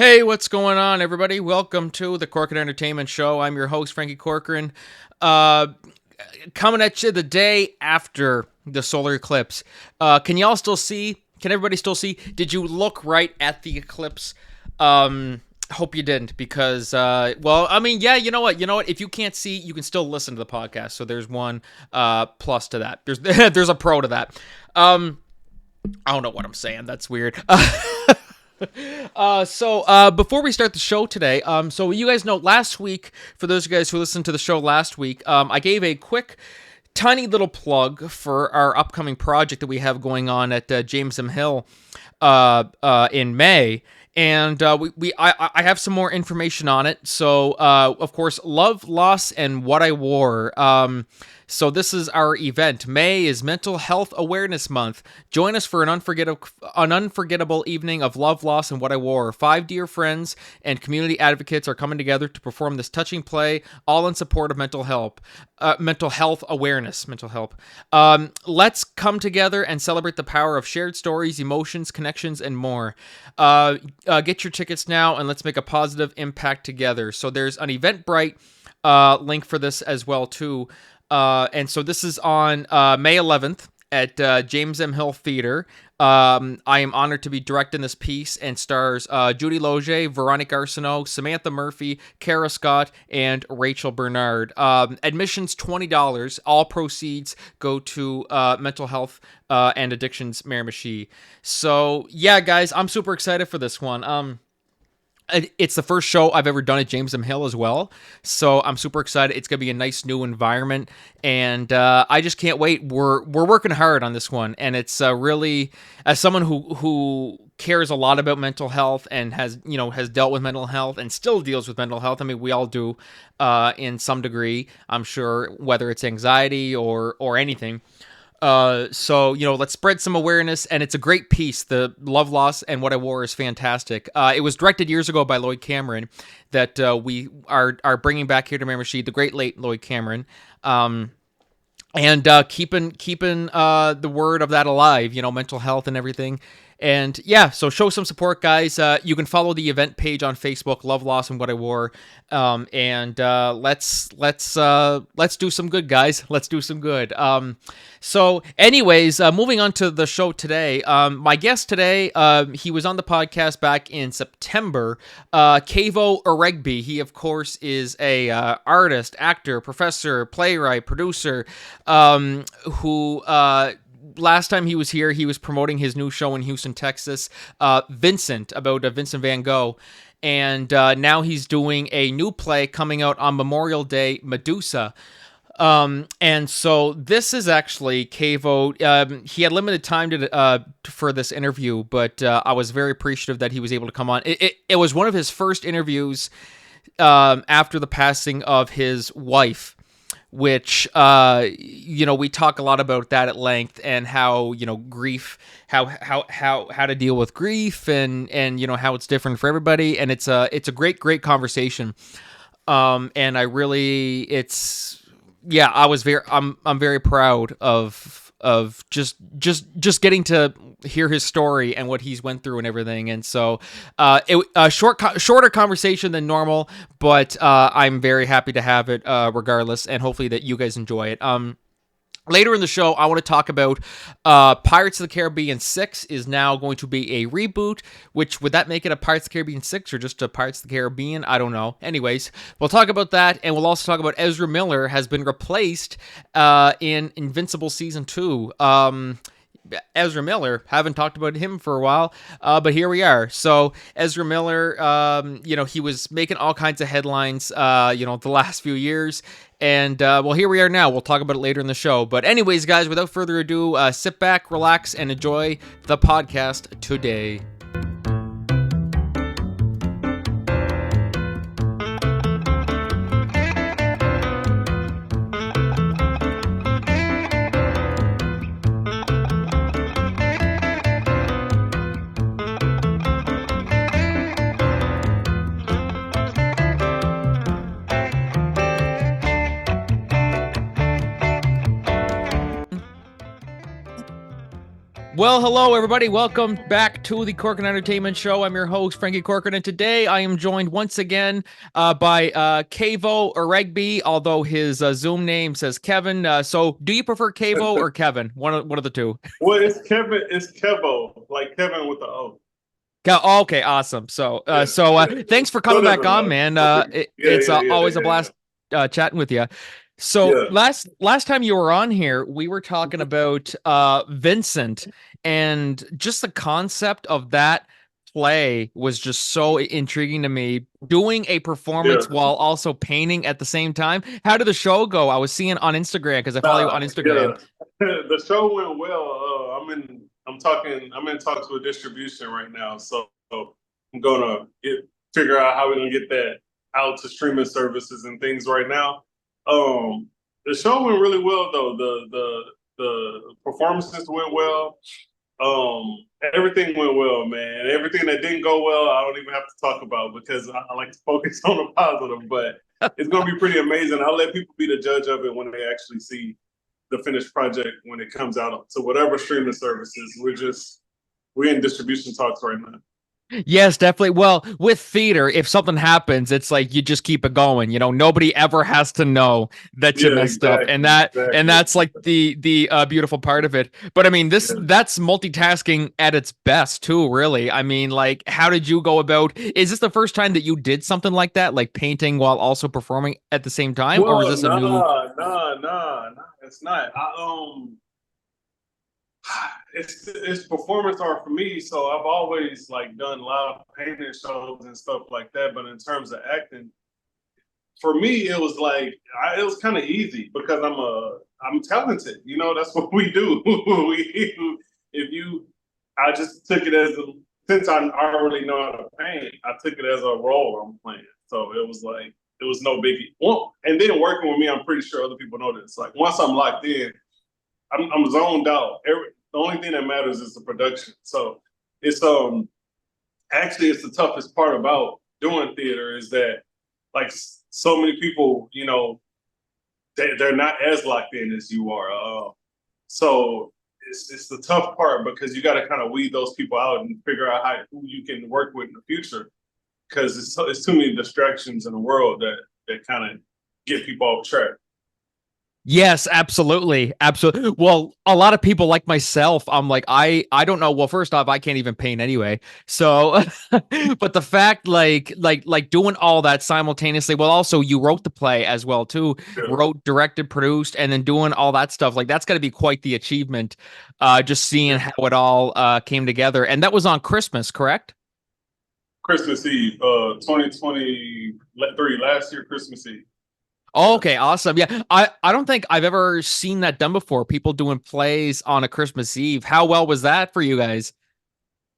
Hey, what's going on, everybody? Welcome to the Corcoran Entertainment Show. I'm your host, Franky Corcoran. Coming at you the day after the solar eclipse. Can y'all still see? Can everybody still see? Did you look right at the eclipse? Hope you didn't, because, you know what? If you can't see, you can still listen to the podcast. So there's one plus to that. There's a pro to that. I don't know what I'm saying. That's weird. Before we start the show today, so you guys know last week, for those of you guys who listened to the show last week, I gave a quick, tiny little plug for our upcoming project that we have going on at James M. Hill in May. And I have some more information on it. So, of course, Love, Loss, and What I Wore. So this is our event. May is Mental Health Awareness Month. Join us for an unforgettable evening of love, loss, and what I wore. 5 dear friends and community advocates are coming together to perform this touching play, all in support of mental health awareness. Let's come together and celebrate the power of shared stories, emotions, connections, and more. Get your tickets now, and let's make a positive impact together. So there's an Eventbrite link for this as well too. And so this is on May 11th at James M. Hill Theater. I am honored to be directing this piece, and stars Judy Loge, Veronique Arsenault, Samantha Murphy, Kara Scott, and Rachel Bernard. Admission's $20. All proceeds go to Mental Health and Addictions Miramichi. So, yeah, guys, I'm super excited for this one. It's the first show I've ever done at James M. Hill as well, so I'm super excited. It's gonna be a nice new environment, and I just can't wait. We're working hard on this one, and it's really, as someone who cares a lot about mental health and has dealt with mental health and still deals with mental health. I mean, we all do in some degree, I'm sure, whether it's anxiety or anything. So, let's spread some awareness, and it's a great piece. The Love, Loss, and What I Wore is fantastic. It was directed years ago by Lloyd Cameron that we are bringing back here to Miramichi, the great late Lloyd Cameron, and keeping the word of that alive, mental health and everything. And yeah, so show some support, guys. You can follow the event page on Facebook, Love, Loss, and What I Wore. Let's do some good, guys. Let's do some good. So anyways, moving on to the show today. My guest today, he was on the podcast back in September. Kevo Aregbe. He, of course, is a artist, actor, professor, playwright, producer, who last time he was here, he was promoting his new show in Houston, Texas, Vincent, about Vincent van Gogh. And now he's doing a new play coming out on Memorial Day, Medusa. And so this is actually Kevo. He had limited time for this interview, but I was very appreciative that he was able to come on. It was one of his first interviews after the passing of his wife, which, we talk a lot about that at length, and how, grief, how to deal with grief, and how it's different for everybody. And it's a great conversation. And I really, I'm very proud of just getting to hear his story and what he's went through and everything. And so a shorter conversation than normal, but I'm very happy to have it regardless, and hopefully that you guys enjoy it. Later in the show, I want to talk about Pirates of the Caribbean 6 is now going to be a reboot, which, would that make it a Pirates of the Caribbean 6 or just a Pirates of the Caribbean? I don't know. Anyways, we'll talk about that, and we'll also talk about Ezra Miller has been replaced in Invincible Season 2. Ezra Miller, haven't talked about him for a while, but here we are. So Ezra Miller, he was making all kinds of headlines, the last few years, and here we are now. We'll talk about it later in the show. But anyways, guys, without further ado, sit back, relax, and enjoy the podcast today. Well, hello, everybody. Welcome back to the Corcoran Entertainment Show. I'm your host, Franky Corcoran, and today I am joined once again by Kevo Aregbe, although his Zoom name says Kevin. So, do you prefer Kevo or Kevin? One of the two. Well, it's Kevin. It's Kevo, like Kevin with the O. Okay, awesome. So, Yeah, yeah. thanks for coming back Whatever, on, man. man. Yeah, It's yeah, yeah, always a yeah, yeah. blast chatting with you. So Yeah, last time you were on here, we were talking about Vincent, and just the concept of that play was just so intriguing to me. Doing a yeah. performance while also painting at the same time. How did the show go? I was seeing on Instagram because I follow you on Instagram. Yeah. The show went well. I'm in talks with distribution right now, so I'm gonna figure out how we're gonna get that out to streaming services and things right now. The show went really well though. The performances went well. Everything went well, man. Everything that didn't go well, I don't even have to talk about because I like to focus on the positive. But it's gonna be pretty amazing. I'll let people be the judge of it when they actually see the finished project when it comes out to whatever streaming services. We're in distribution talks right now. Yes, definitely. Well, with theater, if something happens, it's like you just keep it going. Nobody ever has to know that you Yeah, messed up, and exactly, exactly. that's like the beautiful part of it. But I mean, this Yeah. that's multitasking at its best too. Really, I mean, like, how did you go about? Is this the first time that you did something like that, like painting while also performing at the same time, or was Well, this a new? nah. It's not. It's performance art for me. So I've always like done live painting shows and stuff like that. But in terms of acting, for me, it was like it was kind of easy because I'm talented. You know, that's what we do. If you, I just took it as since I already know how to paint, I took it as a role I'm playing. So it was like it was no biggie. Well, and then working with me, I'm pretty sure other people know this. Like once I'm locked in, I'm zoned out. The only thing that matters is the production. So it's actually it's the toughest part about doing theater is that like so many people, they're not as locked in as you are. So it's the tough part because you got to kind of weed those people out and figure out who you can work with in the future because it's too many distractions in the world that kind of get people off track. Yes, absolutely. Absolutely. Well, a lot of people like myself, I'm like, I don't know. Well, first off, I can't even paint anyway. So, but the fact like doing all that simultaneously, well, also you wrote the play as well too, Yeah. wrote, directed, produced, and then doing all that stuff. Like that's got to be quite the achievement. Just seeing Yeah. how it all came together. And that was on Christmas, correct? Christmas Eve, 2023, last year, Christmas Eve. Oh, Yeah. okay, awesome. Yeah, I don't think I've ever seen that done before. People doing plays on a Christmas Eve. How well was that for you guys?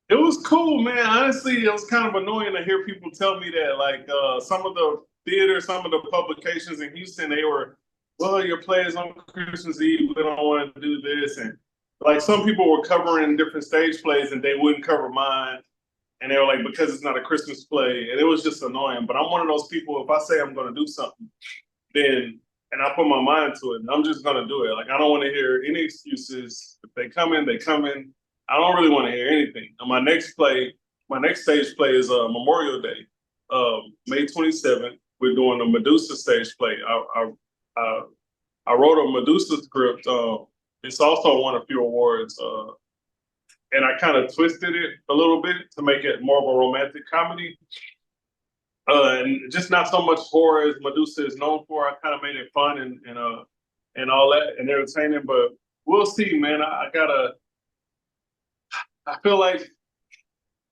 It was cool, man. Honestly, it was kind of annoying to hear people tell me that. Like some of the theaters, some of the publications in Houston, they were, well, your play is on Christmas Eve. We don't want to do this. And like some people were covering different stage plays and they wouldn't cover mine. And they were like, because it's not a Christmas play. And it was just annoying. But I'm one of those people, if I say I'm going to do something, then and I put my mind to it, I'm just gonna do it. Like I don't want to hear any excuses. If they come in, they come in. I don't really want to hear anything. And my next stage play is Memorial Day, May 27th. We're doing a Medusa stage play. I wrote a Medusa script. It's also won a few awards, and I kind of twisted it a little bit to make it more of a romantic comedy. And just not so much horror as Medusa is known for. I kind of made it fun and all that and entertaining, but we'll see, man. I feel like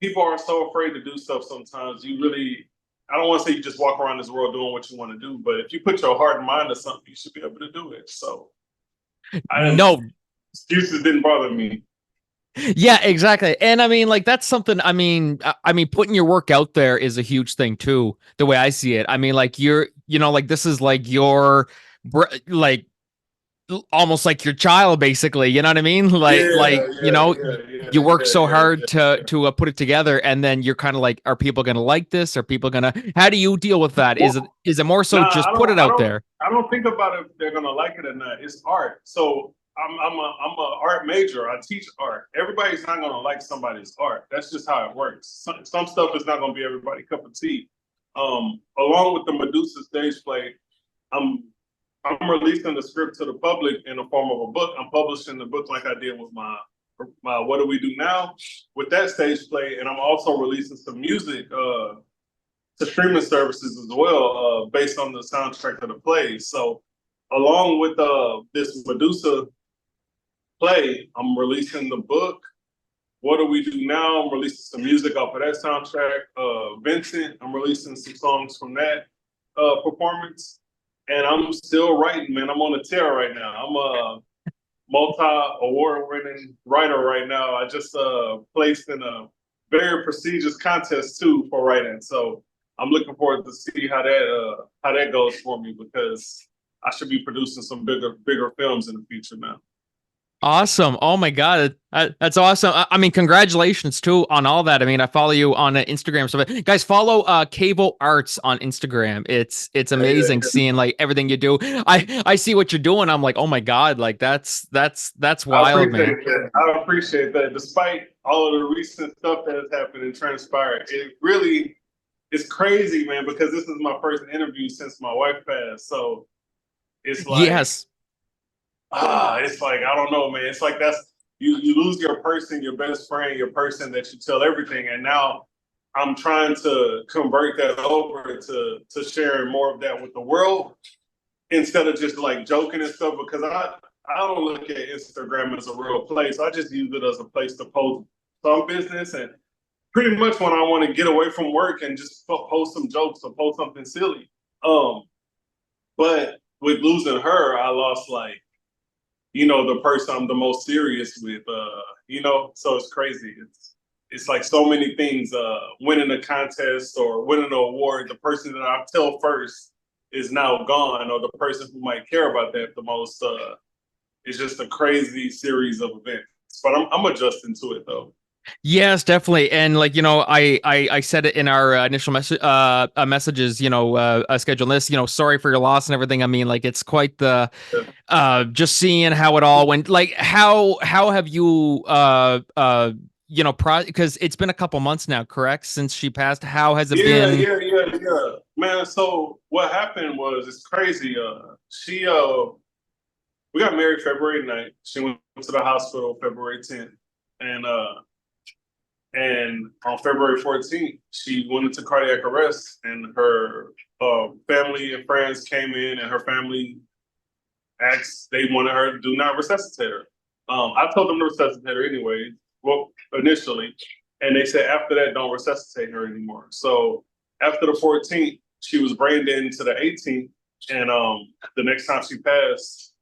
people are so afraid to do stuff sometimes. I don't want to say you just walk around this world doing what you want to do, but if you put your heart and mind to something, you should be able to do it. So No. excuses didn't bother me. Yeah, exactly. And I mean, like that's something. I mean, putting your work out there is a huge thing too. The way I see it. I mean, like like this is like like almost like your child, basically. You know what I mean? You work so hard to put it together, and then you're kind of like, are people gonna like this? Are people gonna? How do you deal with that? Is it more so Nah, just put it out there? I don't think about if they're gonna like it or not. It's art. So I'm a art major. I teach art. Everybody's not gonna like somebody's art. That's just how it works. Some stuff is not gonna be everybody's cup of tea. Along with the Medusa stage play, I'm releasing the script to the public in the form of a book. I'm publishing the book like I did with my What Do We Do Now with that stage play, and I'm also releasing some music to streaming services as well, based on the soundtrack of the play. So, along with this Medusa play, I'm releasing the book. What Do We Do Now? I'm releasing some music off of that soundtrack. Vincent, I'm releasing some songs from that performance. And I'm still writing, man. I'm on a tear right now. I'm a multi-award winning writer right now. I just placed in a very prestigious contest too for writing. So I'm looking forward to see how that goes for me, because I should be producing some bigger films in the future now. Awesome. Oh my God. That's awesome. I mean, congratulations too on all that. I mean, I follow you on Instagram. So guys, follow Kevo Arts on Instagram. It's amazing seeing like everything you do. I see what you're doing. I'm like, oh my God, like that's wild, man. I appreciate that. Despite all of the recent stuff that has happened and transpired, it really is crazy, man, because this is my first interview since my wife passed. So it's like, yes. It's like, I don't know, man. It's like you lose your person, your best friend, your person that you tell everything. And now I'm trying to convert that over to sharing more of that with the world, instead of just like joking and stuff, because I don't look at Instagram as a real place. I just use it as a place to post some business, and pretty much when I want to get away from work and just post some jokes or post something silly. But with losing her, I lost, like, the person I'm the most serious with, so it's crazy. It's like so many things, winning a contest or winning an award, the person that I tell first is now gone, or the person who might care about that the most. It's just a crazy series of events, but I'm adjusting to it though. Yes, definitely. And like, I said it in our initial messages, schedule this, sorry for your loss and everything. I mean, like, it's quite the just seeing how it all went. Like, how have you because it's been a couple months now, correct, since she passed? How has it been? Yeah, man. So what happened was, it's crazy. She We got married February 9th. She went to the hospital February 10th, and on February 14th, she went into cardiac arrest, and her family and friends came in, and her family asked, they wanted her to do not resuscitate her. I told them to resuscitate her anyway, well, initially, and they said after that, don't resuscitate her anymore. So after the 14th, she was brain dead into the 18th, and the next time she passed,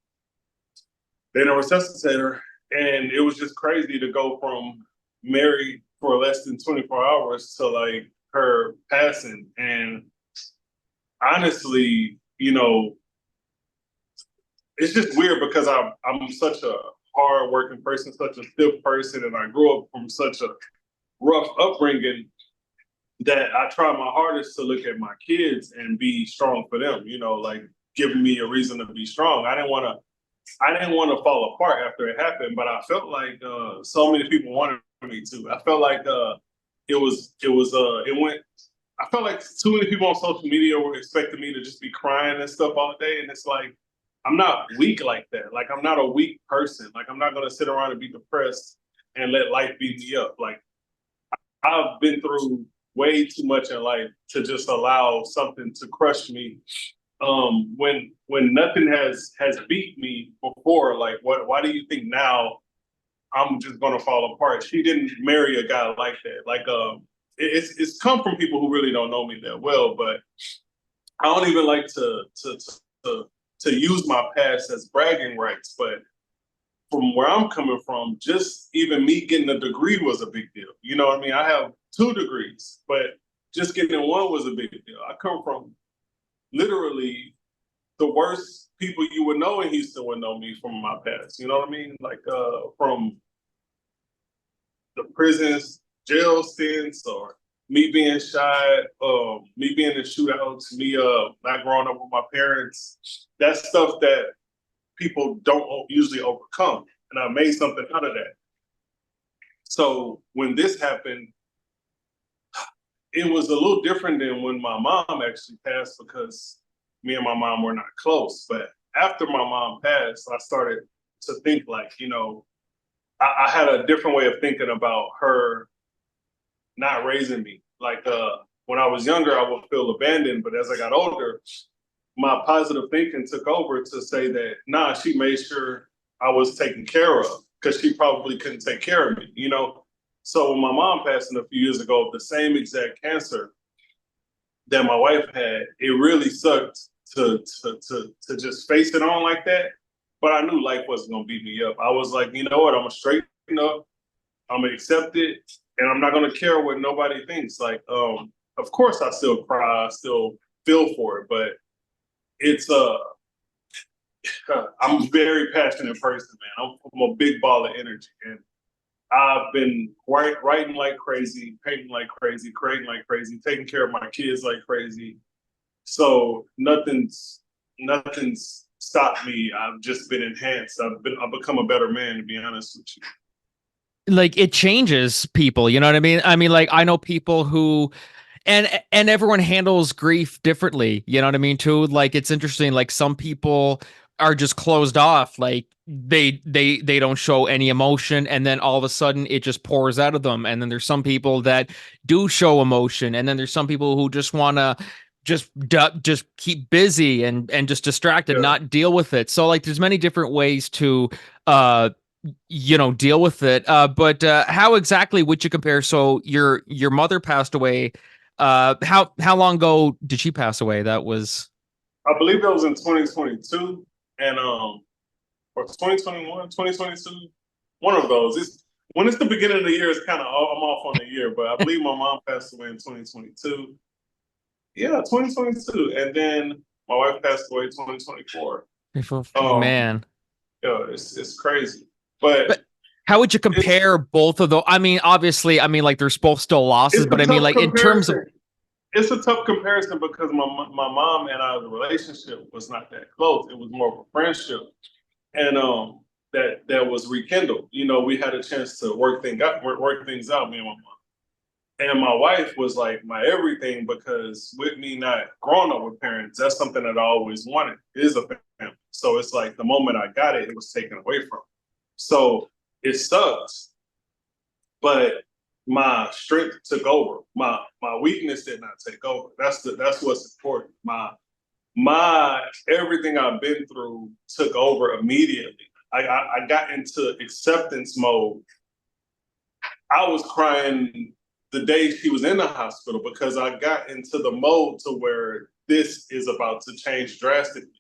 they didn't resuscitate her. And it was just crazy to go from married for less than 24 hours to like her passing. And honestly, it's just weird, because I'm such a hard working person, such a stiff person, and I grew up from such a rough upbringing that I try my hardest to look at my kids and be strong for them, like giving me a reason to be strong. I didn't want to fall apart after it happened, but I felt like so many people wanted me to. I felt like it went. I felt like too many people on social media were expecting me to just be crying and stuff all day, and it's like, I'm not weak like that. Like, I'm not a weak person. Like, I'm not gonna sit around and be depressed and let life beat me up. Like, I've been through way too much in life to just allow something to crush me. When nothing has beat me before, like, why do you think now I'm just gonna fall apart? She didn't marry a guy like that. Like, it's come from people who really don't know me that well, but I don't even like to use my past as bragging rights. But from where I'm coming from, just even me getting a degree was a big deal. You know what I mean? I have 2 degrees, but just getting one was a big deal. I come from literally the worst people you would know in Houston would know me from my past. You know what I mean? Like, from the prisons, jail stints, or me being shot, me being in shootouts, me not growing up with my parents. That's stuff that people don't usually overcome. And I made something out of that. So when this happened, it was a little different than when my mom actually passed, because me and my mom were not close. But after my mom passed, I started to think like, I had a different way of thinking about her not raising me. Like when I was younger, I would feel abandoned. But as I got older, my positive thinking took over to say that, nah, she made sure I was taken care of, because she probably couldn't take care of me, So when my mom passed a few years ago of the same exact cancer that my wife had, it really sucked to just face it on like that. But I knew life wasn't gonna beat me up. I was like, you know what, I'm gonna straighten up, I'm gonna accept it, and I'm not gonna care what nobody thinks. Like, of course I still cry, I still feel for it, but it's I'm a very passionate person, man. I'm a big ball of energy, and I've been writing like crazy, painting like crazy, creating like crazy, taking care of my kids like crazy. So nothing's stopped me. I've just been enhanced. I've become a better man, to be honest with you. Like, it changes people, you know what I mean? I mean, like, I know people who, and everyone handles grief differently, you know what I mean, too. Like, it's interesting, like some people are just closed off, like they don't show any emotion, and then all of a sudden it just pours out of them. And then there's some people that do show emotion, and then there's some people who just want to just keep busy and just distracted, Yeah. not deal with it. So like there's many different ways to deal with it. But how exactly would you compare? So your mother passed away. How long ago did she pass away? That was, I believe that was in 2022, and or 2021, 2022, one of those. When it's the beginning of the year, it's kind of I'm off on the year, but I believe my mom passed away in 2022. Yeah, 2022, and then my wife passed away in 2024. man. Yeah, it's crazy, but But how would you it's compare both of those? I mean, obviously, I mean, like there's both still losses, it's but a I mean, tough like in terms of, comparison. It's a tough comparison because my mom and I, the relationship was not that close. It was more of a friendship, and that was rekindled. We had a chance to work things out, me and my mom. And my wife was like my everything, because with me not growing up with parents, that's something that I always wanted, is a family. So it's like the moment I got it, it was taken away from me. So it sucks, but my strength took over. My weakness did not take over. That's what's important. My everything I've been through took over immediately. I got into acceptance mode. I was crying the day she was in the hospital, because I got into the mode to where this is about to change drastically.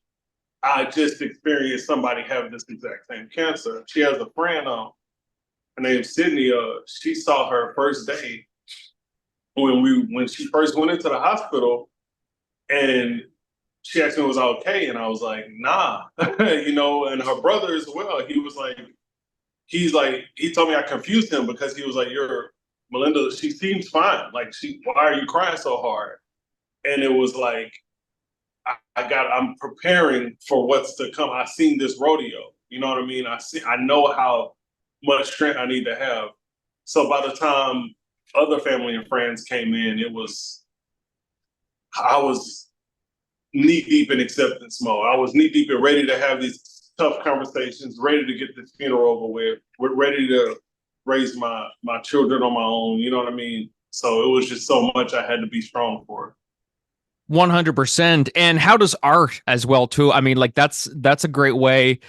I just experienced somebody have this exact same cancer. She has a friend, her name's Sydney. She saw her first day when she first went into the hospital, and she asked me was I okay, and I was like, nah, And her brother as well. He told me I confused him, because he was like, "You're Melinda. She seems fine. Like why are you crying so hard?" And it was like, I'm preparing for what's to come. I seen this rodeo. You know what I mean? I know how much strength I need to have. So by the time other family and friends came in, I was knee deep in acceptance mode. I was knee deep and ready to have these tough conversations, ready to get this funeral over with. We're ready to raise my children on my own. You know what I mean? So it was just so much I had to be strong for. 100%. And how does art as well too? I mean, like that's a great way,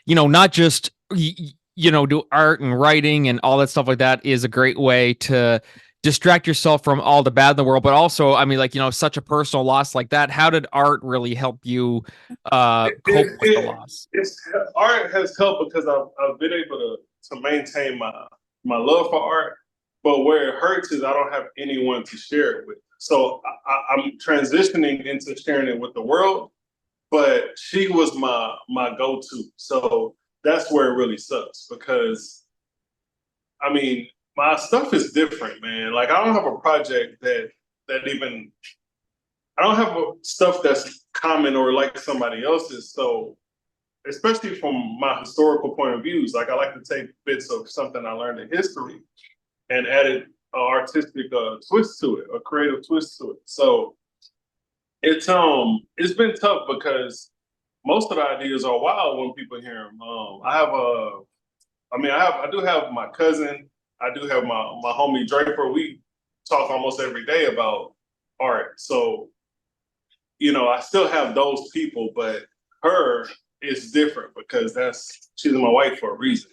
not just do art and writing and all that stuff like that is a great way to distract yourself from all the bad in the world, but also, I mean, like, such a personal loss like that. How did art really help you cope with the loss? Art has helped, because I've been able to maintain my love for art, but where it hurts is I don't have anyone to share it with. So I'm transitioning into sharing it with the world, but she was my go-to. So that's where it really sucks, because I mean, my stuff is different, man. Like I don't have a project that even I don't have stuff that's common or like somebody else's. So especially from my historical point of views, like I like to take bits of something I learned in history and added an artistic twist to it, a creative twist to it. So it's been tough because most of the ideas are wild when people hear them. I do have my cousin, I do have my homie Draper. We talk almost every day about art. So, I still have those people, but her is different because she's my wife for a reason,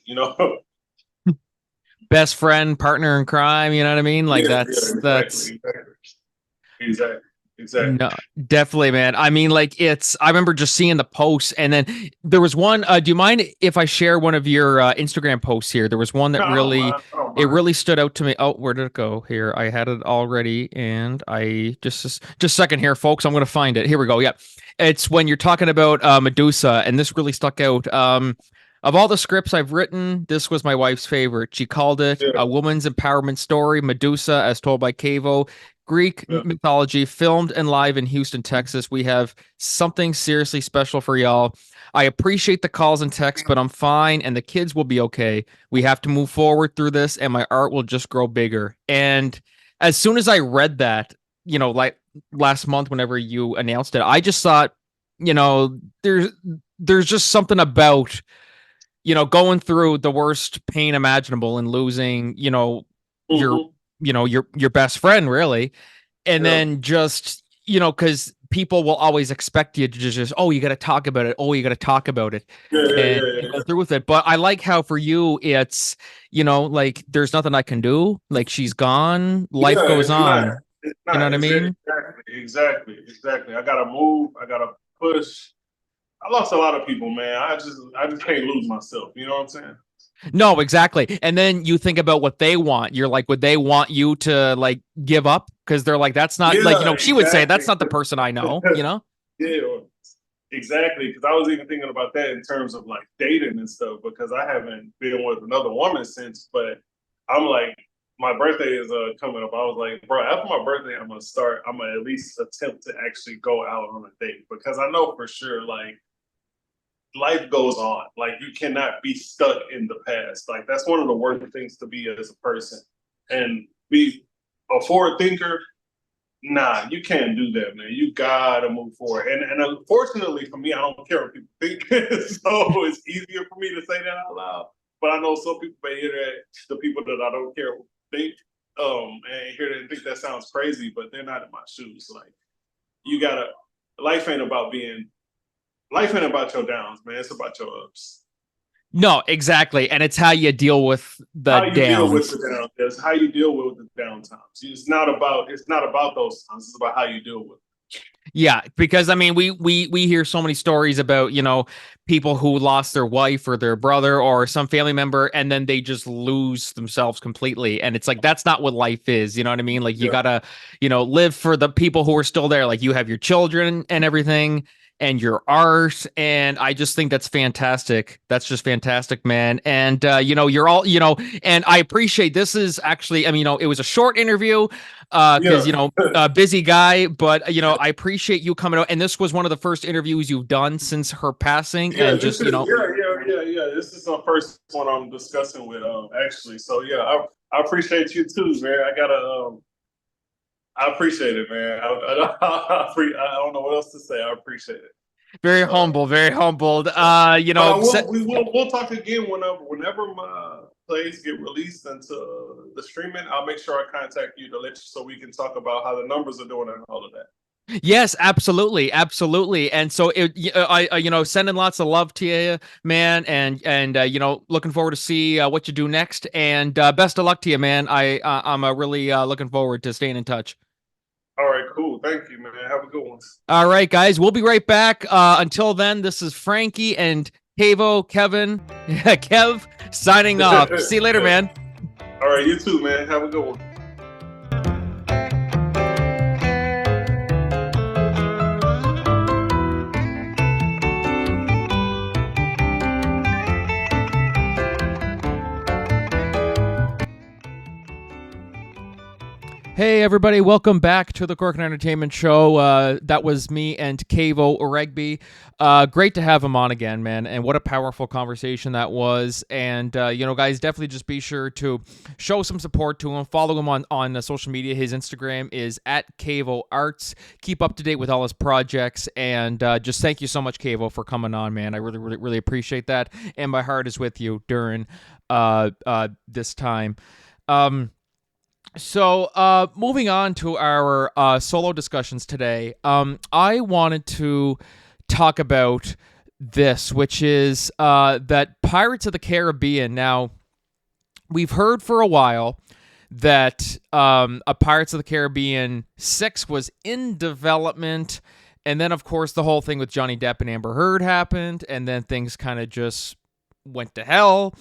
Best friend, partner in crime. You know what I mean? Like Yeah, that's exactly. no, definitely, man. I mean, like I remember just seeing the posts, and then there was one. Do you mind if I share one of your Instagram posts here? There was one that No, I don't mind. I don't it mind. really stood out to me. Oh, where did it go? Here, I had it already, and I just a second here, folks. I'm gonna find it. Here we go. Yeah, it's when you're talking about Medusa, and this really stuck out. Of all the scripts I've written, this was my wife's favorite. She called it Yeah, a woman's empowerment story, Medusa, as told by Kevo. Greek yeah. mythology, filmed and live in Houston, Texas. We have something seriously special for y'all. I appreciate the calls and texts, but I'm fine, and the kids will be okay. We have to move forward through this, and my art will just grow bigger. And as soon as I read that, like last month, whenever you announced it, I just thought, there's just something about, going through the worst pain imaginable and losing, your Mm-hmm. your best friend, really, and Yeah, then just, because people will always expect you to just, oh, you got to talk about it, oh, you got to talk about it, yeah, yeah, and yeah, go yeah. through with it. But I like how for you it's, like there's nothing I can do, like she's gone, life Yeah, goes it's not. on. It's You know what not. I mean? Exactly. I gotta move. I gotta push. I lost a lot of people, man. I just can't lose myself. You know what I'm saying? No, exactly. And then you think about what they want. You're like, would they want you to like give up? Because they're like, that's not like, Yeah, she would say, exactly. that's not the person I know? Yeah, exactly. Because I was even thinking about that in terms of like dating and stuff. Because I haven't been with another woman since. But I'm like, my birthday is coming up. I was like, bro, after my birthday, I'm gonna start. I'm gonna at least attempt to actually go out on a date because I know for sure, like life goes on. Like you cannot be stuck in the past. Like that's one of the worst things to be as a person. And be a forward thinker. Nah, you can't do that, man. You gotta move forward. And unfortunately for me, I don't care what people think. So it's easier for me to say that out loud. But I know some people may hear that, the people that I don't care what think, and hear that and think that sounds crazy, but they're not in my shoes. Like you gotta life ain't about being life ain't about your downs, man. It's about your ups. No, exactly. And it's how you deal with the How you deal with downs. the downs. It's how you deal with the downtimes. It's not about those times. It's about how you deal with it. Yeah, because I mean, we hear so many stories about, people who lost their wife or their brother or some family member, and then they just lose themselves completely. And it's like that's not what life is. You know what I mean? Like you Yeah. gotta, live for the people who are still there. Like you have your children and everything, and your art. And I just think that's fantastic. That's just fantastic, man. And you're all, and I appreciate this is actually, I mean, it was a short interview because Yeah. busy guy, but I appreciate you coming out, and this was one of the first interviews you've done since her passing, Yeah, and just yeah. This is the first one I'm discussing with actually. So yeah, I appreciate you too, man. I appreciate it, man. I don't know what else to say. I appreciate it. very Uh, humble, very humbled. but I will we'll talk again whenever my plays get released into the streaming. I'll make sure I contact you to let you so we can talk about how the numbers are doing and all of that. Yes, absolutely, absolutely. And so sending lots of love to you, man, and looking forward to see what you do next, and best of luck to you, man. I'm really looking forward to staying in touch. All right, cool. Thank you, man. Have a good one. All right, guys, we'll be right back. Until then, this is Franky and Kevin, Kev, signing off. See you later, man. All right, you too, man. Have a good one. Hey everybody, welcome back to the Corkin Entertainment Show. That was me and Kevo Aregbe. Great to have him on again, man, and what a powerful conversation that was. And, guys, definitely just be sure to show some support to him. Follow him on social media. His Instagram is at Kevo Arts. Keep up to date with all his projects, and just thank you so much, Kevo, for coming on, man. I really, really, really appreciate that, and my heart is with you during this time. So, moving on to our solo discussions today, I wanted to talk about this, which is that Pirates of the Caribbean. Now, we've heard for a while that a Pirates of the Caribbean 6 was in development, and then, of course, the whole thing with Johnny Depp and Amber Heard happened, and then things kind of just went to hell.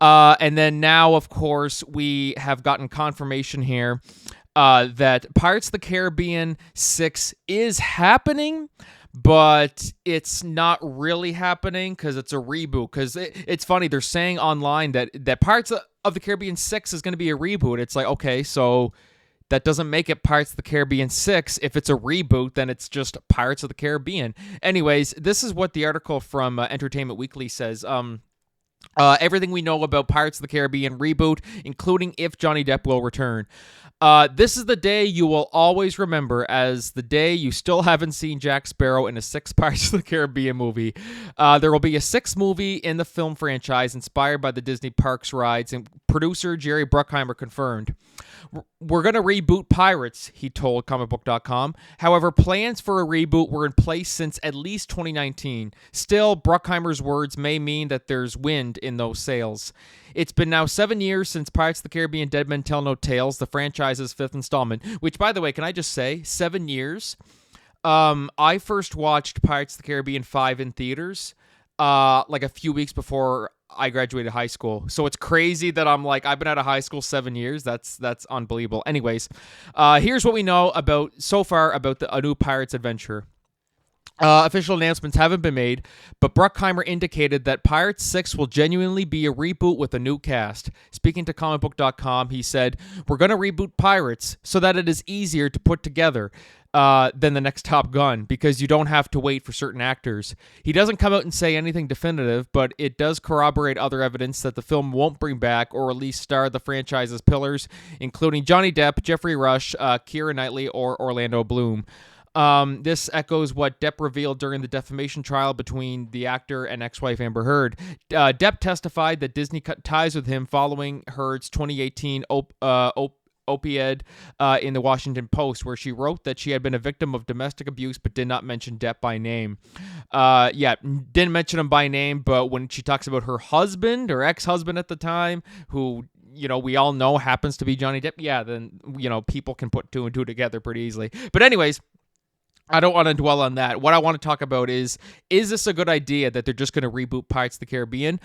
And then now, of course, we have gotten confirmation here that Pirates of the Caribbean 6 is happening, but it's not really happening because it's a reboot. Because it's funny, they're saying online that Pirates of the Caribbean 6 is going to be a reboot. It's like, okay, so that doesn't make it Pirates of the Caribbean 6. If it's a reboot, then it's just Pirates of the Caribbean. Anyways, this is what the article from Entertainment Weekly says. Everything we know about Pirates of the Caribbean reboot, including if Johnny Depp will return. This is the day you will always remember as the day you still haven't seen Jack Sparrow in a 6th Pirates of the Caribbean movie. There will be a 6th movie in the film franchise inspired by the Disney Parks rides, and producer Jerry Bruckheimer confirmed. We're going to reboot Pirates, he told comicbook.com. However, plans for a reboot were in place since at least 2019. Still, Bruckheimer's words may mean that there's wind in those sails. It's been now 7 years since Pirates of the Caribbean Dead Men Tell No Tales, the franchise's 5th installment, which, by the way, can I just say, 7 years? I first watched Pirates of the Caribbean 5 in theaters like a few weeks before I graduated high school. So it's crazy that I'm like, I've been out of high school 7 years. That's unbelievable. Anyways, here's what we know so far about a new Pirates adventure. Official announcements haven't been made, but Bruckheimer indicated that Pirates 6 will genuinely be a reboot with a new cast. Speaking to comicbook.com, he said, "We're going to reboot Pirates so that it is easier to put together than the next Top Gun, because you don't have to wait for certain actors." He doesn't come out and say anything definitive, but it does corroborate other evidence that the film won't bring back or at least star the franchise's pillars, including Johnny Depp, Jeffrey Rush, Keira Knightley, or Orlando Bloom. This echoes what Depp revealed during the defamation trial between the actor and ex-wife Amber Heard. Depp testified that Disney cut ties with him following Heard's 2018 op-ed in the Washington Post, where she wrote that she had been a victim of domestic abuse but did not mention Depp by name. Didn't mention him by name, but when she talks about her husband or ex-husband at the time, who we all know happens to be Johnny Depp, then people can put 2 and 2 together pretty easily. But anyways, I don't want to dwell on that. What I want to talk about is this a good idea that they're just going to reboot Pirates of the Caribbean?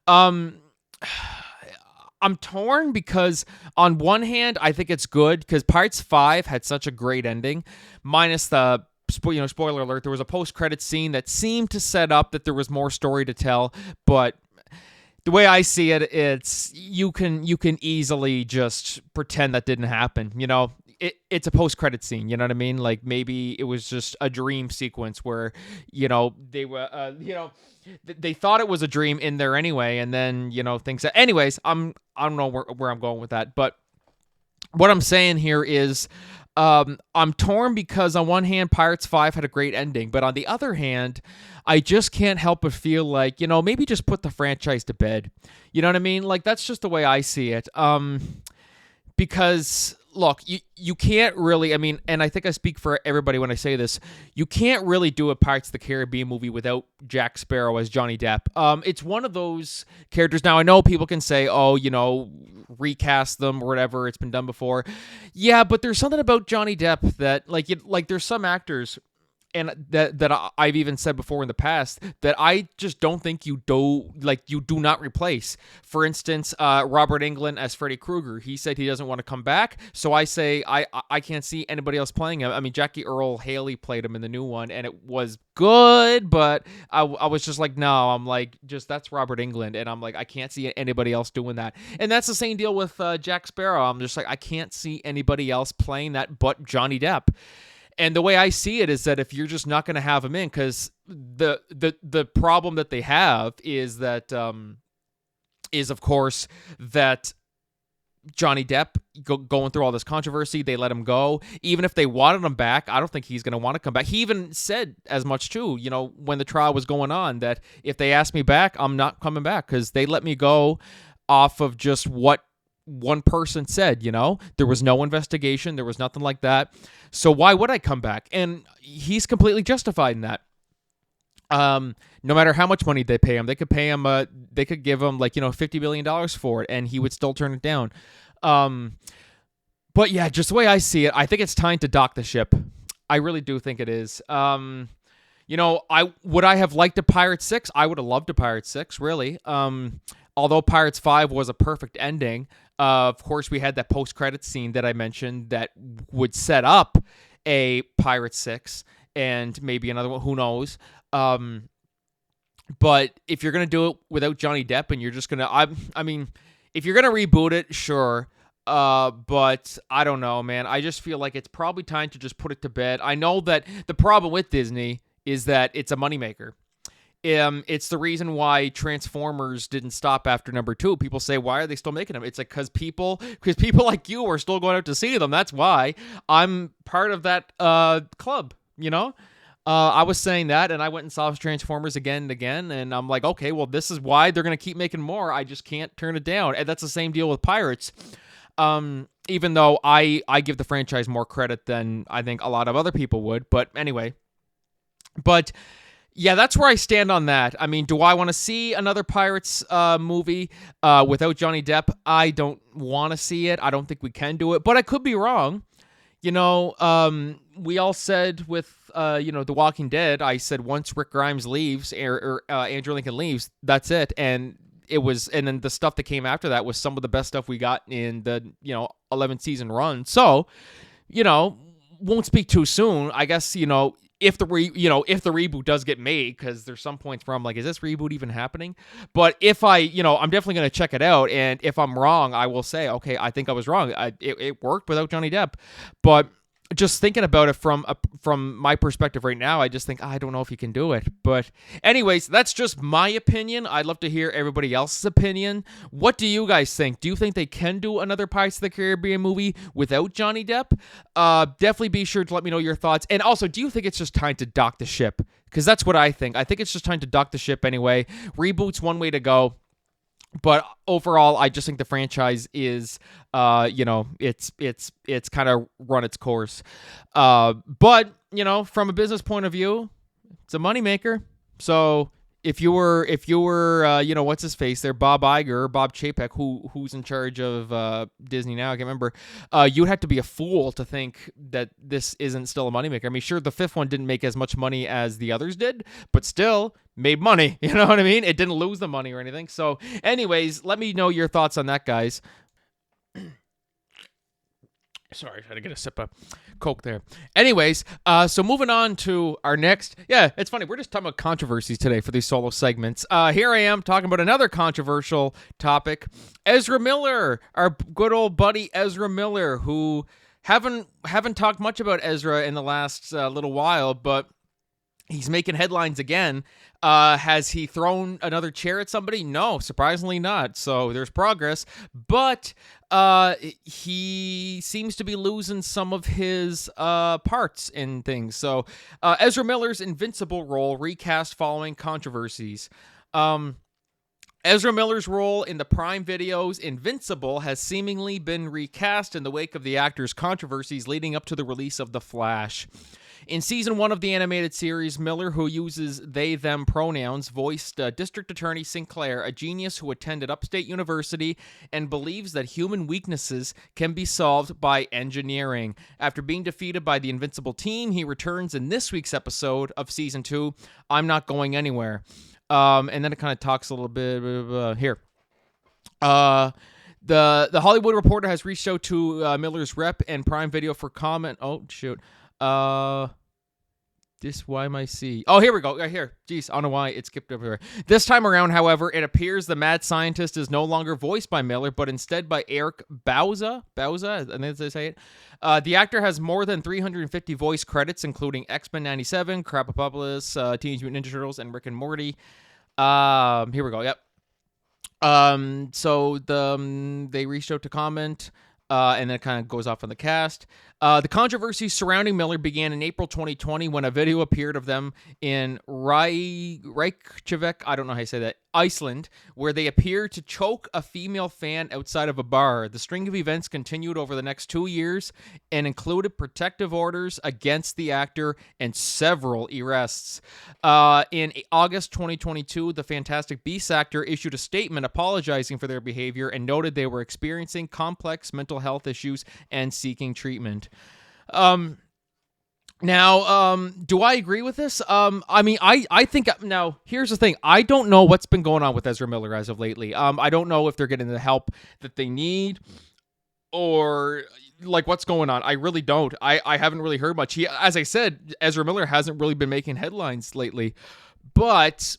I'm torn because on one hand, I think it's good because Pirates 5 had such a great ending, minus the spoiler alert. There was a post-credit scene that seemed to set up that there was more story to tell, but the way I see it, it's you can easily just pretend that didn't happen. It's a post-credit scene, you know what I mean? Like maybe it was just a dream sequence where, they were, they thought it was a dream in there anyway, and then, things. Anyways, I don't know where I'm going with that, but what I'm saying here is, I'm torn because on one hand, Pirates 5 had a great ending, but on the other hand, I just can't help but feel like, maybe just put the franchise to bed. You know what I mean? Like that's just the way I see it. Because look, you can't really, and I think I speak for everybody when I say this, you can't really do a Pirates of the Caribbean movie without Jack Sparrow as Johnny Depp. It's one of those characters. Now, I know people can say, recast them or whatever, it's been done before. Yeah, but there's something about Johnny Depp that, like there's some actors, and that I've even said before in the past, that I just don't think you do not replace. For instance, Robert Englund as Freddy Krueger. He said he doesn't want to come back, so I say I can't see anybody else playing him. I mean, Jackie Earle Haley played him in the new one, and it was good, but I was just like, no, I'm like, just that's Robert Englund, and I'm like, I can't see anybody else doing that. And that's the same deal with Jack Sparrow. I'm just like, I can't see anybody else playing that but Johnny Depp. And the way I see it is that if you're just not going to have him in, because the problem that they have is that is of course that Johnny Depp going through all this controversy, they let him go. Even if they wanted him back, I don't think he's going to want to come back. He even said as much too, you know, when the trial was going on, that if they ask me back, I'm not coming back, because they let me go off of just what one person said. You know, there was no investigation, there was nothing like that. So why would I come back? And he's completely justified in that. No matter how much money they pay him, they could pay him, they could give him like, you know, $50 million for it, and he would still turn it down. But yeah, just the way I see it, I think it's time to dock the ship. I really do think it is. You know, would I have liked a Pirates 6? I would have loved a Pirates 6, really. Although Pirates 5 was a perfect ending. Of course, we had that post-credits scene that I mentioned that would set up a Pirates 6 and maybe another one, who knows. But if you're going to do it without Johnny Depp and you're just going to, I mean, if you're going to reboot it, sure. But I don't know, man. I just feel like it's probably time to just put it to bed. I know that the problem with Disney is that it's a moneymaker. It's the reason why Transformers didn't stop after number 2. People say, why are they still making them? It's like, because people like you are still going out to see them. That's why. I'm part of that club, you know? I was saying that, and I went and saw Transformers again and again, and I'm like, okay, well, this is why they're going to keep making more. I just can't turn it down. And that's the same deal with Pirates. Even though I give the franchise more credit than I think a lot of other people would. But anyway. But yeah, that's where I stand on that. I mean, do I want to see another Pirates movie without Johnny Depp? I don't want to see it. I don't think we can do it, but I could be wrong. You know, we all said with, you know, The Walking Dead, I said once Rick Grimes leaves or Andrew Lincoln leaves, that's it. And then the stuff that came after that was some of the best stuff we got in the, you know, 11 season run. So, you know, won't speak too soon. I guess, you know, if the reboot does get made, because there's some points where I'm like, is this reboot even happening? But if I'm definitely going to check it out. And if I'm wrong, I will say, okay, I think I was wrong. It worked without Johnny Depp. But just thinking about it from my perspective right now, I just think, I don't know if you can do it. But anyways, that's just my opinion. I'd love to hear everybody else's opinion. What do you guys think? Do you think they can do another Pirates of the Caribbean movie without Johnny Depp? Definitely be sure to let me know your thoughts. And also, do you think it's just time to dock the ship? Because that's what I think. I think it's just time to dock the ship anyway. Reboot's one way to go. But overall, I just think the franchise is, it's kind of run its course. But, you know, from a business point of view, it's a moneymaker. So if you were, what's his face there, Bob Iger, Bob Chapek, who's in charge of Disney now, I can't remember. You'd have to be a fool to think that this isn't still a moneymaker. I mean, sure, the fifth one didn't make as much money as the others did, but still made money. You know what I mean? It didn't lose the money or anything. So anyways, let me know your thoughts on that, guys. Sorry, I had to get a sip of Coke there. Anyways, so moving on to our next... Yeah, it's funny. We're just talking about controversies today for these solo segments. Here I am talking about another controversial topic. Ezra Miller, our good old buddy Ezra Miller, who haven't talked much about Ezra in the last little while, but he's making headlines again. Has he thrown another chair at somebody? No, surprisingly not. So there's progress. But he seems to be losing some of his parts in things. So Ezra Miller's Invincible role recast following controversies. Ezra Miller's role in the Prime Video's Invincible has seemingly been recast in the wake of the actor's controversies leading up to the release of The Flash. In season 1 of the animated series, Miller, who uses they/them pronouns, voiced District Attorney Sinclair, a genius who attended Upstate University and believes that human weaknesses can be solved by engineering. After being defeated by the Invincible team, he returns in this week's episode of season 2, I'm Not Going Anywhere. And then it kind of talks a little bit here. The Hollywood Reporter has reached out to Miller's rep and Prime Video for comment. Oh, shoot. Why am I see? Oh, here we go. Right here. Jeez, I don't know why it skipped over here. This time around, however, it appears the mad scientist is no longer voiced by Miller, but instead by Eric Bauza. Bauza, I think they say it. The actor has more than 350 voice credits, including X-Men 97, Krapopolis, Teenage Mutant Ninja Turtles, and Rick and Morty. Here we go. Yep. So they reached out to comment, and then it kind of goes off on the cast. The controversy surrounding Miller began in April 2020 when a video appeared of them in Reykjavik, I don't know how you say that, Iceland, where they appeared to choke a female fan outside of a bar. The string of events continued over the next 2 years and included protective orders against the actor and several arrests. In August 2022, the Fantastic Beasts actor issued a statement apologizing for their behavior and noted they were experiencing complex mental health issues and seeking treatment. Now, do I agree with this? I mean, I think, now, here's the thing. I don't know what's been going on with Ezra Miller as of lately. I don't know if they're getting the help that they need or, like, what's going on. I really don't. I haven't really heard much. As I said, Ezra Miller hasn't really been making headlines lately. But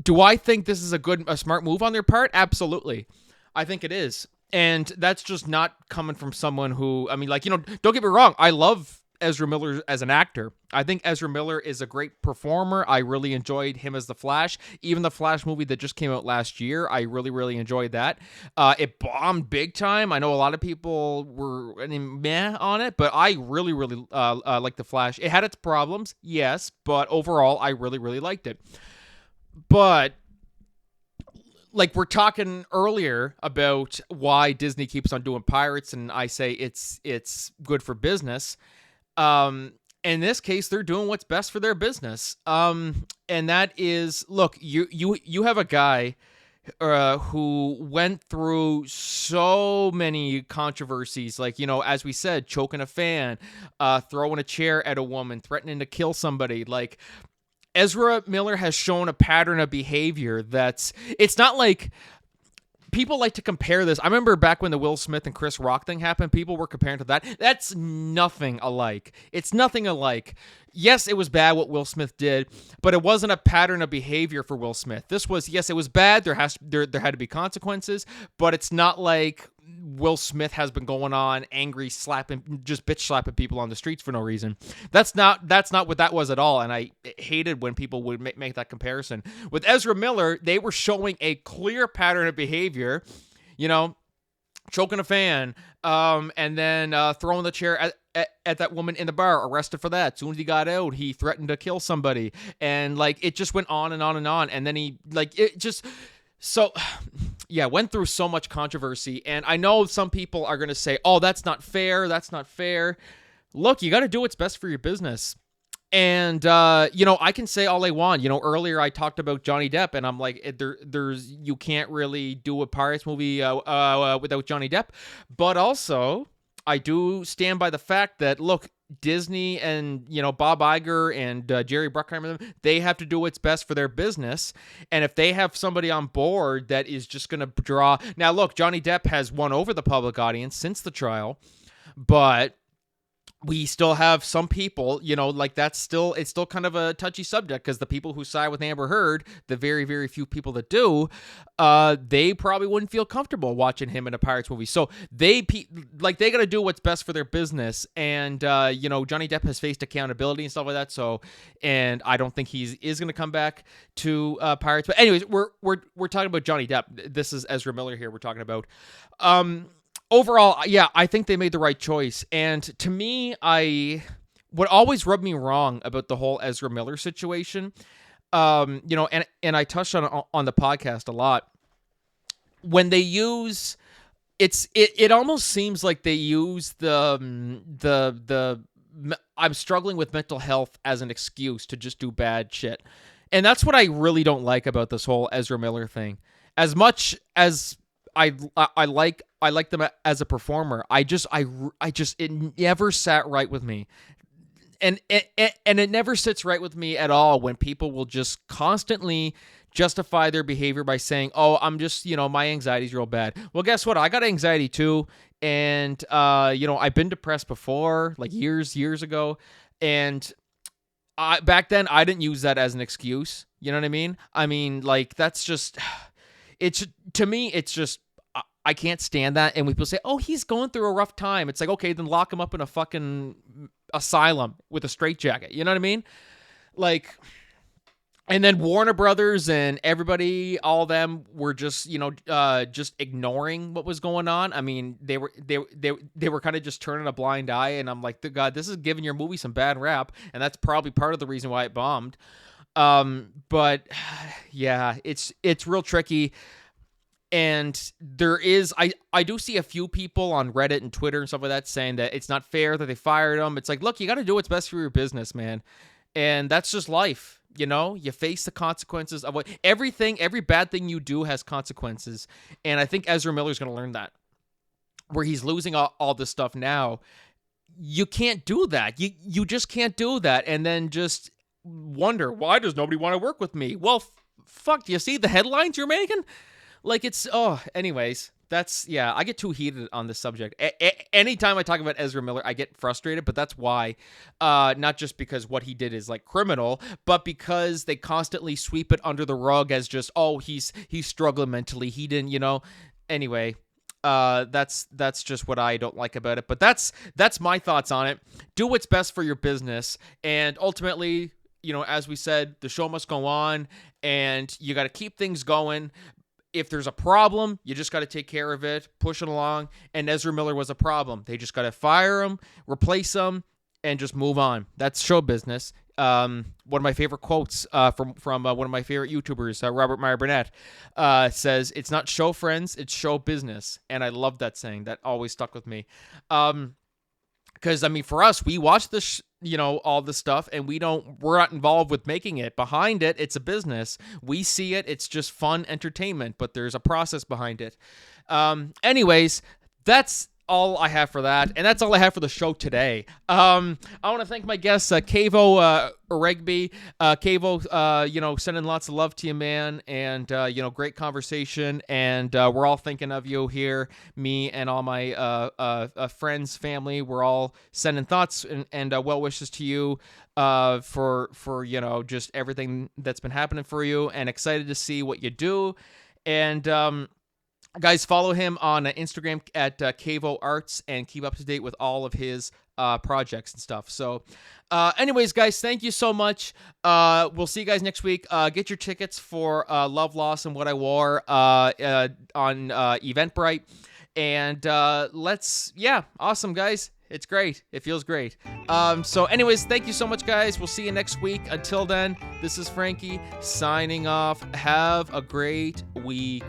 do I think this is a smart move on their part? Absolutely. I think it is. And that's just not coming from someone who, I mean, like, don't get me wrong. I love Ezra Miller as an actor. I think Ezra Miller is a great performer. I really enjoyed him as the Flash. Even the Flash movie that just came out last year, I really, really enjoyed that. It bombed big time. I know a lot of people were meh on it, but I really, really like the Flash. It had its problems, yes, but overall, I really, really liked it. But like we're talking earlier about why Disney keeps on doing pirates, and I say it's good for business. In this case, they're doing what's best for their business. And that is, look, you have a guy who went through so many controversies, like, as we said, choking a fan, throwing a chair at a woman, threatening to kill somebody. Like, Ezra Miller has shown a pattern of behavior it's not like people like to compare this. I remember back when the Will Smith and Chris Rock thing happened, people were comparing to that. That's nothing alike. It's nothing alike. Yes, it was bad what Will Smith did, but it wasn't a pattern of behavior for Will Smith. This was, yes, it was bad. There had to be consequences, but it's not like Will Smith has been going on angry, just bitch slapping people on the streets for no reason. That's not what that was at all, and I hated when people would make that comparison. With Ezra Miller, they were showing a clear pattern of behavior, choking a fan, and then throwing the chair at that woman in the bar, arrested for that. As soon as he got out, he threatened to kill somebody, and like it just went on and on and on, and then he went through so much controversy. And I know some people are going to say, oh, that's not fair. That's not fair. Look, you got to do what's best for your business. And, I can say all I want. Earlier I talked about Johnny Depp, and I'm like, you can't really do a Pirates movie without Johnny Depp. But also, I do stand by the fact that, look, Disney and, Bob Iger and Jerry Bruckheimer, they have to do what's best for their business. And if they have somebody on board that is just going to draw... Now, look, Johnny Depp has won over the public audience since the trial, but we still have some people, it's still kind of a touchy subject, because the people who side with Amber Heard, the very, very few people that do, they probably wouldn't feel comfortable watching him in a Pirates movie. So they got to do what's best for their business. And, Johnny Depp has faced accountability and stuff like that. So, and I don't think he is going to come back to Pirates. But anyways, we're talking about Johnny Depp. This is Ezra Miller here we're talking about. Overall, yeah, I think they made the right choice. And to me, what always rubbed me wrong about the whole Ezra Miller situation, and I touched on the podcast a lot, when they use it almost seems like they use the I'm struggling with mental health as an excuse to just do bad shit. And that's what I really don't like about this whole Ezra Miller thing. As much as I like them as a performer, I just it never sat right with me. And it never sits right with me at all when people will just constantly justify their behavior by saying, "Oh, I'm just, my anxiety's real bad." Well, guess what? I got anxiety too, and I've been depressed before, like years ago, and back then I didn't use that as an excuse. You know what I mean? I mean, like, that's just, it's, to me, it's just, I can't stand that. And when people say, "Oh, he's going through a rough time," it's like, okay, then lock him up in a fucking asylum with a straitjacket. You know what I mean? Like, and then Warner Brothers and everybody, all of them were just, just ignoring what was going on. I mean, they were kind of just turning a blind eye, and I'm like, God, this is giving your movie some bad rap, and that's probably part of the reason why it bombed. But yeah, it's real tricky. And there is, I do see a few people on Reddit and Twitter and stuff like that saying that it's not fair that they fired him. It's like, look, you got to do what's best for your business, man. And that's just life. You face the consequences of every bad thing you do has consequences. And I think Ezra Miller's going to learn that, where he's losing all this stuff now. You can't do that. You just can't do that. And then just wonder, why does nobody want to work with me? Well, fuck, do you see the headlines you're making? Like, it's, anyways, I get too heated on this subject. Anytime I talk about Ezra Miller, I get frustrated, but that's why, not just because what he did is, like, criminal, but because they constantly sweep it under the rug as just, he's struggling mentally. He didn't, anyway, that's just what I don't like about it, but that's my thoughts on it. Do what's best for your business, and ultimately, as we said, the show must go on, and you got to keep things going. If there's a problem, you just got to take care of it, push it along. And Ezra Miller was a problem. They just got to fire him, replace him, and just move on. That's show business. One of my favorite quotes from one of my favorite YouTubers, Robert Meyer Burnett, says, "It's not show friends, it's show business." And I love that saying. That always stuck with me. Because, I mean, for us, we watch this, all this stuff, and we're not involved with making it. Behind it, it's a business. We see it. It's just fun entertainment, but there's a process behind it. Anyways, that's all I have for that, and that's all I have for the show today. I want to thank my guest, Kevo Aregbe. Kevo, sending lots of love to you, man, and great conversation, and we're all thinking of you here. Me and all my friends, family, we're all sending thoughts and well wishes to you for just everything that's been happening for you, and excited to see what you do. And guys, follow him on Instagram at Kevo Arts and keep up to date with all of his projects and stuff. So anyways, guys, thank you so much. We'll see you guys next week. Get your tickets for Love, Loss, and What I Wore on Eventbrite. And awesome, guys. It's great. It feels great. So anyways, thank you so much, guys. We'll see you next week. Until then, this is Franky signing off. Have a great week.